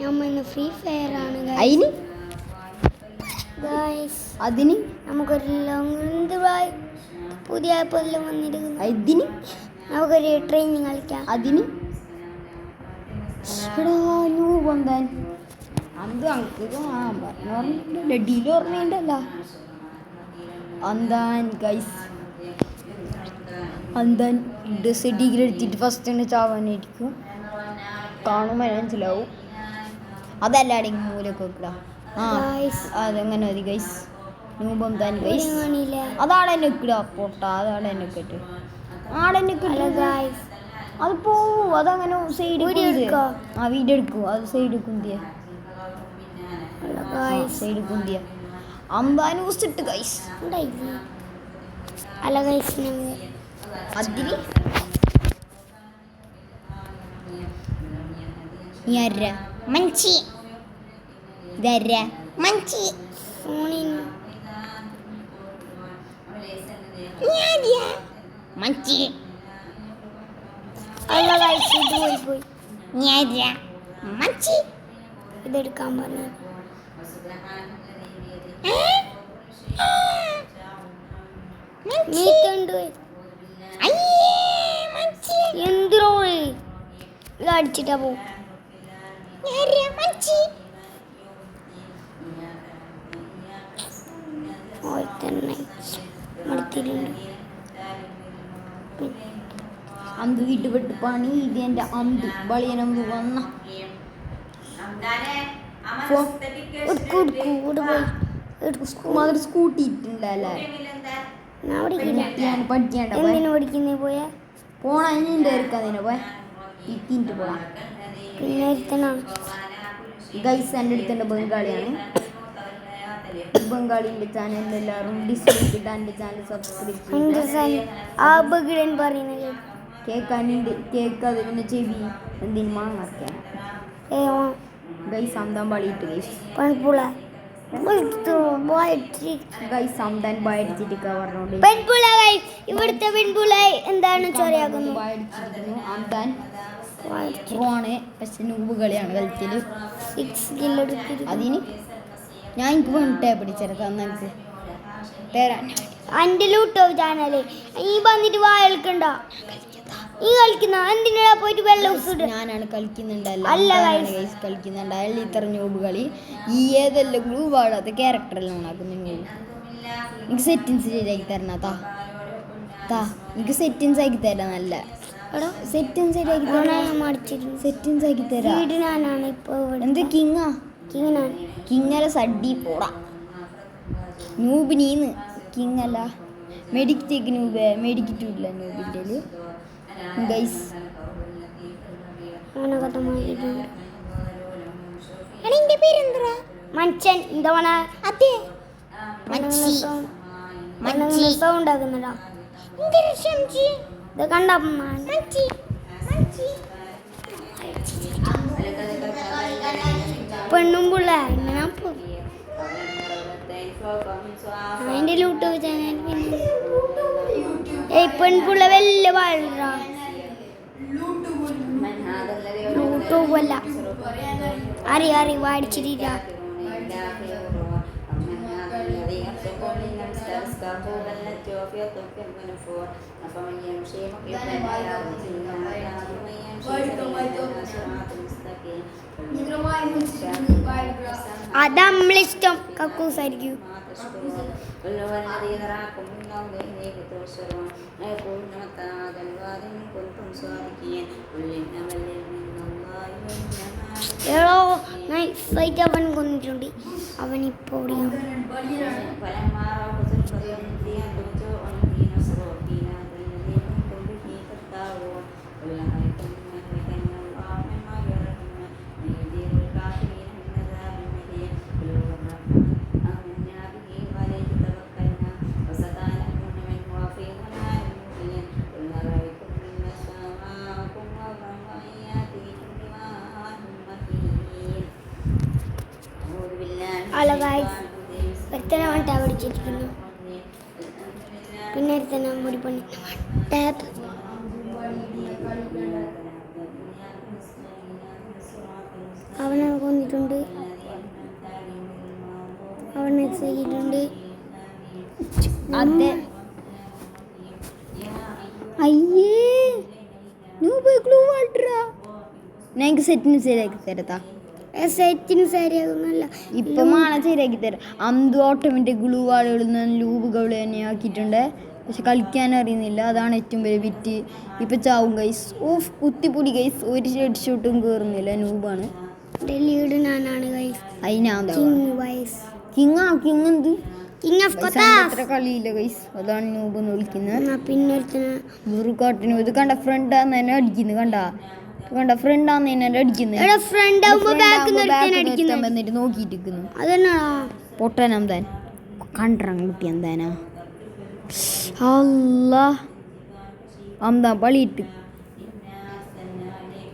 നമ്മൾ free fire ആണ് അതിന് ഗൈസ്. അതിന് നമുക്കൊരു ലോങ് പുതിയ ആപ്പെല്ലാം വന്നിരിക്കുന്നു. അതിന് നമുക്കൊരു ട്രെയിനിങ് കളിക്കാം. അതിന് വന്താൻ അത് അങ്ക് ഡീൽ ഓർമ്മയുണ്ടല്ല അന്താൻ ഗൈസ്. അന്താൻ ഡിഗ്രി എടുത്തിട്ട് ഫസ്റ്റ് തന്നെ ചാവാനായിരിക്കും. കാണുമ്പോൾ മനസ്സിലാവും. അതല്ലാടെ മൂലൊക്കെ വെക്കുക. ആ അതെങ്ങനെ മതി ഗൈസ്. നൂപം താൻ ഗൈസ്. അതാണ് എന്നെ വെക്കിട പൊട്ട. അതാണ് എന്നെ വെക്കിട്ട് ആടെന്നെ ഗൈസ്. അത് പോവും. അതങ്ങനെ സൈഡ് ആ വീഡിയോ എടുക്കും. അത് സൈഡ് കുന്തിയ സൈഡ് കുന്തിയ അമ്പാനൂസ് ഇട്ട് ഗൈസ്. അല്ല ഗൈസ് അതിന് മഞ്ചി ഇതര മഞ്ചി ഫോണിന് മഞ്ചി അല്ല ഗൈസ് ഇത് പോയി മഞ്ചി ഇതെടുക്കാൻ പറഞ്ഞു. എന്തിനോ ഇത് അടിച്ചിട്ടാ പോവും. അന്ത് വീട്ടുപെട്ട് പണി ഇത് എൻ്റെ അന്ത് ബളിയനന്ത് വന്ന സ്കൂട്ടി ഇട്ടുണ്ടല്ലേ പഠിക്കാണ്ട പോണ ഇരിക്കാതിനെ പോയ ഇട്ടിട്ട് പോവാം. പിന്നെ ഗൈസ് എൻ്റെ അടുത്തുണ്ട് ബംഗാളിയാണ്. ബംഗാളിൻ്റെ ചാനൽ എല്ലാവരും ഡിസ്ലൈക്ക് ഇട്ട് എൻ്റെ ചാനൽ സബ്സ്ക്രൈബ് കേൾക്കാനുണ്ട്. കേൾക്കാതെ പിന്നെ ചെവി എന്തിനും മാങ്ങാക്കാൻ ഗൈസ് അന്താൻ പളിയിട്ട് ഗൈസ് ഗൈസ് അന്താൻ ബയടിച്ചിട്ട് പറഞ്ഞോണ്ട് ഇവിടുത്തെ പെൺപുള്ള എന്താണ് ചൊരയാകുന്നു. അന്താൻ പോണ് പക്ഷെ നൂബ് കളിയാണ് കളിച്ചത്. 6 കിലോ അതിന് ഞാൻ എനിക്ക് വേണ്ടിട്ടേ പിടിച്ചെടുക്കാം. എനിക്ക് തരാൻ എൻ്റെ യൂട്യൂബ് ചാനല് ഈ വന്നിട്ട് വായൽക്കണ്ട. ഈ കളിക്കുന്ന എന്തിനാ പോയിട്ട് വെള്ളം ഞാനാണ് കളിക്കുന്നുണ്ടല്ലോ. ഗൈസ് കളിക്കുന്നുണ്ട്. അയാൾ ഇത്ര ന്യൂബ് കളി ഈ ഏതെല്ലാം ഗ്ലൂ പാടാത്ത ക്യാരക്ടറെല്ലാം ഉണ്ടാക്കുന്നു. എനിക്ക് സെറ്റിങ്സ് ശരിയാക്കി തരണം. എനിക്ക് സെറ്റിങ്സ് ആക്കി തരാം. നല്ല സെറ്റിങ്സ് ശരിയാക്കി തരാം. സെറ്റിങ്സ് ആക്കി തരാം. എന്ത് കിങ്ങാ കിങ്ങല സഡ്ഡി പോടാ നൂബ് നീന്ന് കിങ്ങല്ല മെഡിക്കറ്റേക്ക് നൂബ് മെഡിക്കറ്റില്ല നൂബിൻ്റെ ഗൈസ്. എൻ്റെ പേരെന്താ മനുഷ്യൻ എന്താ അതെ ഉണ്ടാക്കുന്നുണ്ടോ ഇത് കണ്ട പെണ്ണും പിള്ള ഇങ്ങനെ അതിൻ്റെ യൂട്യൂബ് ചാനൽ. പിന്നെ പെൺപിള്ള വലിയ വാഴ യൂട്യൂബ് അല്ല അറി വാടിച്ചിട്ടില്ല. അത് നമ്മളിഷ്ടം കക്കൂസായിരിക്കും. ഏടോ നൈസായിട്ട് അവൻ കൊന്നിട്ടുണ്ട്. അവനിപ്പോ ഒരുത്തനെ അവൻ ടാബ് അടിച്ചിരിക്കുന്നു. പിന്നെ ഒരുത്തനെ മുടി പണി ടാബ് അവനെ ആക്കിയിട്ടുണ്ട്. അവൻ എക്സ് ആക്കിയിട്ടുണ്ട്. അതെ അയ്യേ ഗ്ലൂ വാട്ടറാ ഞങ്ങൾക്ക് സെറ്റിന് ശരിയാക്കി തരത്താ സെറ്റിന് ശരിയാകുന്നല്ല. ഇപ്പം ആണ് ശരിയാക്കി തരാം. അന്ത് ഓട്ടോമാറ്റിക് ഗ്ലൂ വാളുകളിൽ നിന്ന് ലൂബുകൾ തന്നെ ആക്കിയിട്ടുണ്ട്. പക്ഷെ കളിക്കാൻ അറിയുന്നില്ല, അതാണ് ഏറ്റവും വലിയ വിറ്റ്. ഇപ്പം ചാവും ഗൈസ്. ഓഫ് കുത്തിപ്പൊടി ഗൈസ്, ഒരു ഹെഡ് ഷോട്ടും കയറുന്നില്ല, നൂബാണ്. ലീഡ് ഞാനാണ് ഗൈസ്. കിങ് എന്ത് കിങ് ഓഫ് അത്ര കളിയില്ല ഗൈസ്, അതാണ് നൂബ് എന്ന് വിളിക്കുന്നത്. പിന്നെ വെറുക്കാട്ടിന് ഇത് കണ്ട ഫ്രണ്ടാന്ന് തന്നെ അടിക്കുന്നു. കണ്ട ഫ്രണ്ടാന്ന് തന്നെ അടിക്കുന്നത്. വന്നിട്ട് നോക്കിയിട്ടിരിക്കുന്നു. പൊട്ടനം താൻ കണ്ടറങ്ങ് കുട്ടി എന്താനാ അല്ലാ അന്താ വളിയിട്ട്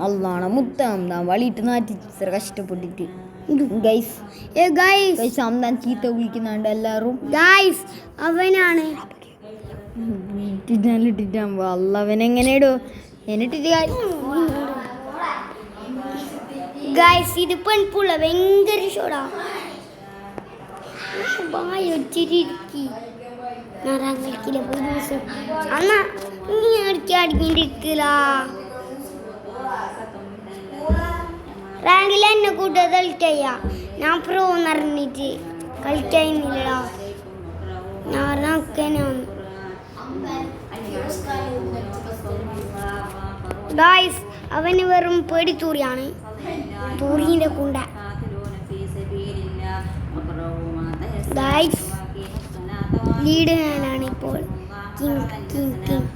അള്ളാണ് മുത്ത അന്താ വളിയിട്ട് നാറ്റി കഷ്ടപ്പെട്ടിട്ട് ഗൈസ് അന്താൻ ചീത്ത വിളിക്കുന്നുണ്ട് എല്ലാവരും. ഗൈസ് അവനാണ് ഇട്ടിട്ടാകുമ്പോ അല്ലവനെങ്ങനെ ഇടോ എന്നിട്ടിട്ട് ഗൈസ് ഇത് പെൺപുള്ള ഭയങ്കര ഷോടാ. ഒച്ചിരിക്കി കളിക്കില്ല ഒരു ദിവസം അന്നാ നീ അടിക്കിണ്ടിരിക്കില്ല. റാങ്കിൽ എന്നെ കൂട്ടത് കളിക്കയ്യ. ഞാൻ പ്രോ എന്നറിഞ്ഞിട്ട് കളിക്കുന്നില്ലടാ. ഞാൻ ഗൈസ് അവന് വെറും പേടിത്തൂറിയാണ്. തൂറിന്റെ കുണ്ട ഗൈസ്. ലീഡ് ഞാനാണ് ഇപ്പോൾ. കിങ് കിങ് കിങ്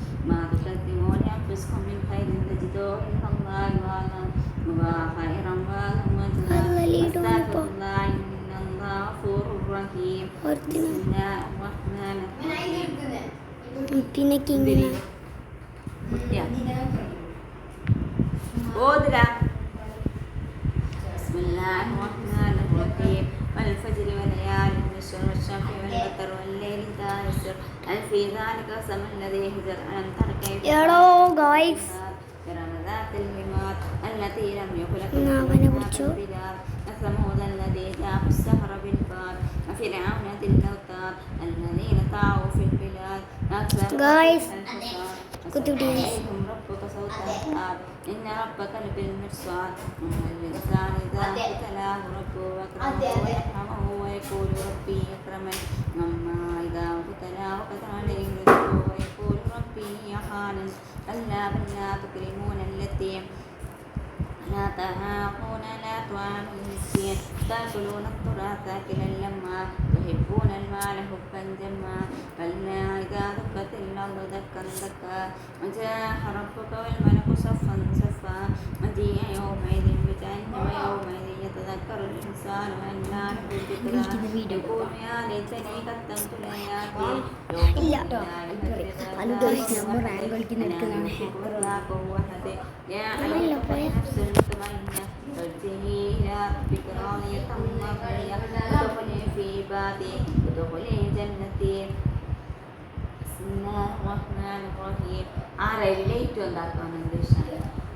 പിന്നെ കിങ്ങിന് والفجر وليال العشر والشمس والقمر والليل إذا يسر هل في ذلك قسم الذي هجر ألم تر كيف إرم ذات العماد التي لم يخلق مثلها ثمود الذي جاء السحر بالباب وفرعون ذي الأوتاد الذين طغوا في البلاد عليهم ربك صوت العذاب إن ربك لبالمرصاد الإنسان إذا ابتلاه ربه أكرمه ويرحمه ويقول ربي أكرمن أما إذا ابتلاه فقدر عليه رزقه ويقول ربي أهانن كلا بل لا تكرمون اليتيم لا تهاقون لا طعام المسكين تأكلون التراث أكلا لما تحبون المال حبا جما كلا إذا دكت الأرض دكا دكا وجاء ربك والملك صفا صفا وجيء يومئذ بجهنم يومئذ يتذكر الإنسان وأنى له الذكرى يقول يا ليتني قدمت لحياتي يا أيها النفس المطمئنة ارجعي إلى ربك راضية مرضية ادخلي في عبادي ادخلي جنتي بسم الله الرحمن الرحيم. ആറയിലേക്ക് ഉണ്ടാക്കാനുണ്ട്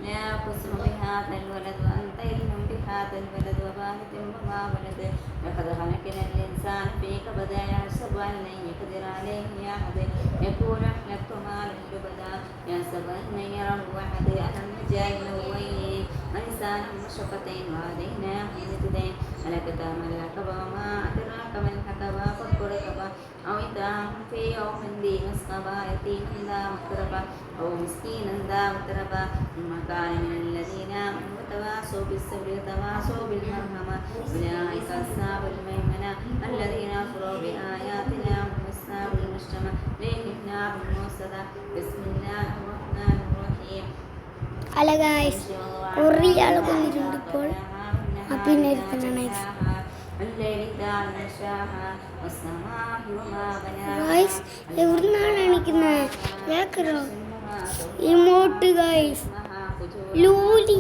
لا أقسم بهذا الولد وأنت علم بهذا الولد وباهت وما ولد لقد خلقنا الإنسان في كبد يحسب أن لن يقدر عليه أحد يقول أهلكت مالا لبدا يحسب أن لن يره أحد ألم نجعل له عينين ولسانا وشفتين وهديناه النجدين هلك تعمل العقبة وما أدراك ما العقبة فك رقبة أو إطعام في يوم ذي مسغبة يتيما ذا مقربة أو مسكينا ذا متربة ثم كان من الذين آمنوا وتواصوا بالصبر وتواصوا بالمرحمة أولئك أصحاب الميمنة الذين كفروا بآياتنا هم أصحاب المشتمة عليهم نار موصدة. بسم الله الرحمن الرحيم. ഹലോ ഗൈസ്, കുറേ ആൾ വന്നിട്ടുണ്ട് ഇപ്പോൾ. പിന്നെ ഗൈസ് എവിടുന്നാണ് എണിക്കുന്നത്? ഇമോട്ട് ഗൈസ് ലൂലി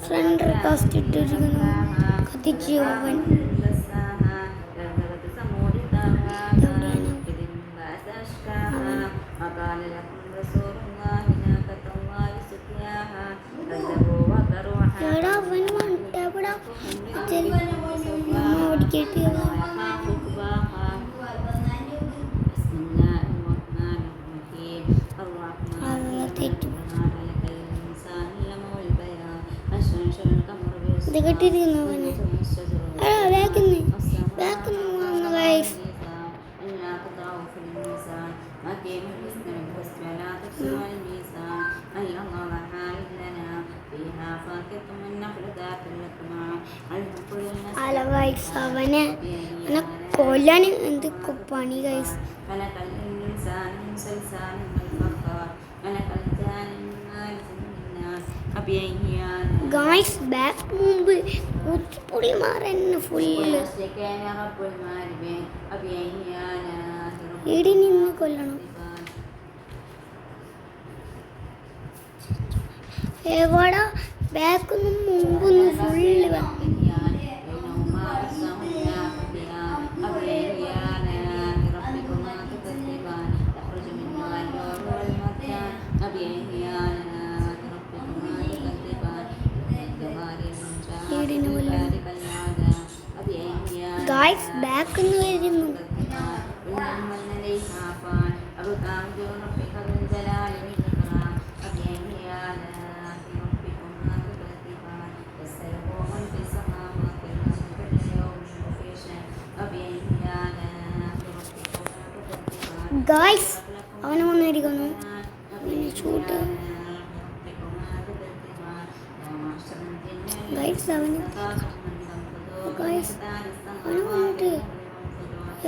ഫ്രണ്ട് കാസ്റ്റ് ഇട്ടിരിക്കുന്നു. കത്തിച്ച് അവൻ ഓടിച്ചത് അമ്മ ഓടിക്കട്ടെ ഇത് കെട്ടിയിരിക്കുന്നു അവനെ ബാക്കിന്ന് വന്നു ഗൈസ് അല്ല ഗൈസ് അവനെ കൊല്ലാൻ എന്തൊക്കെ പണി ഗൈസ് ഗൈസ് ബാക്ക് മുമ്പ് കുച്ചിപ്പൊടി മാറാൻ ഫുള്ള് ഇടി നിന്ന് കൊല്ലണം എവിടെ ബാക്കൊന്നും മുമ്പൊന്നും ഫുള്ള് ഗൈസ് ബാക്ക് വരുന്നു ഗൈസ് അവനെ വന്നിരിക്കുന്നു ഷൂട്ട് ഗൈസ് അവന് ഗൈസ് അവന് വന്നിട്ട്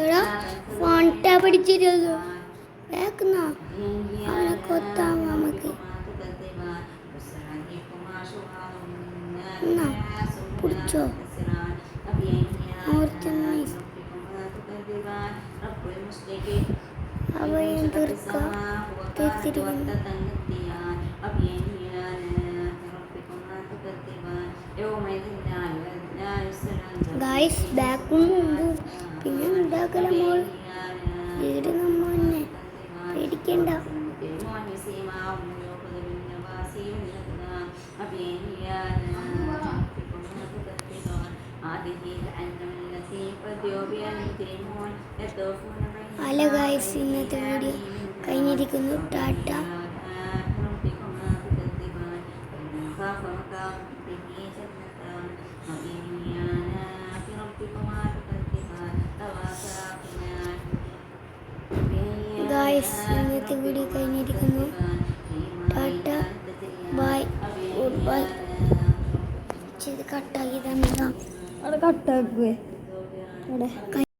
എടാ ഫണ്ട പിടിച്ചിരുന്നു വേക്കുന്ന അവനെ കൊത്താം നമുക്ക് എന്നാ പിടിച്ചോ അവയും തീർത്തിരിക്കുന്നു ഗൈസ് ബാക്കും മുമ്പും പിന്നെ ഉണ്ടാക്കല മോൾ വീട് നമ്മ തന്നെ പേടിക്കണ്ട അല്ല ഗൈസ് ഇന്നത്തെ വീഡിയോ കഴിഞ്ഞിരിക്കുന്നു ടാറ്റ ഗൈസ് ഇന്നത്തെ വീഡിയോ കഴിഞ്ഞിരിക്കുന്നു ടാറ്റ ബൈ ഗുഡ് ബൈ ചെയ്ത് കട്ടാക്കി തന്നെ അവിടെ കട്ടാക്കുവേ അവിടെ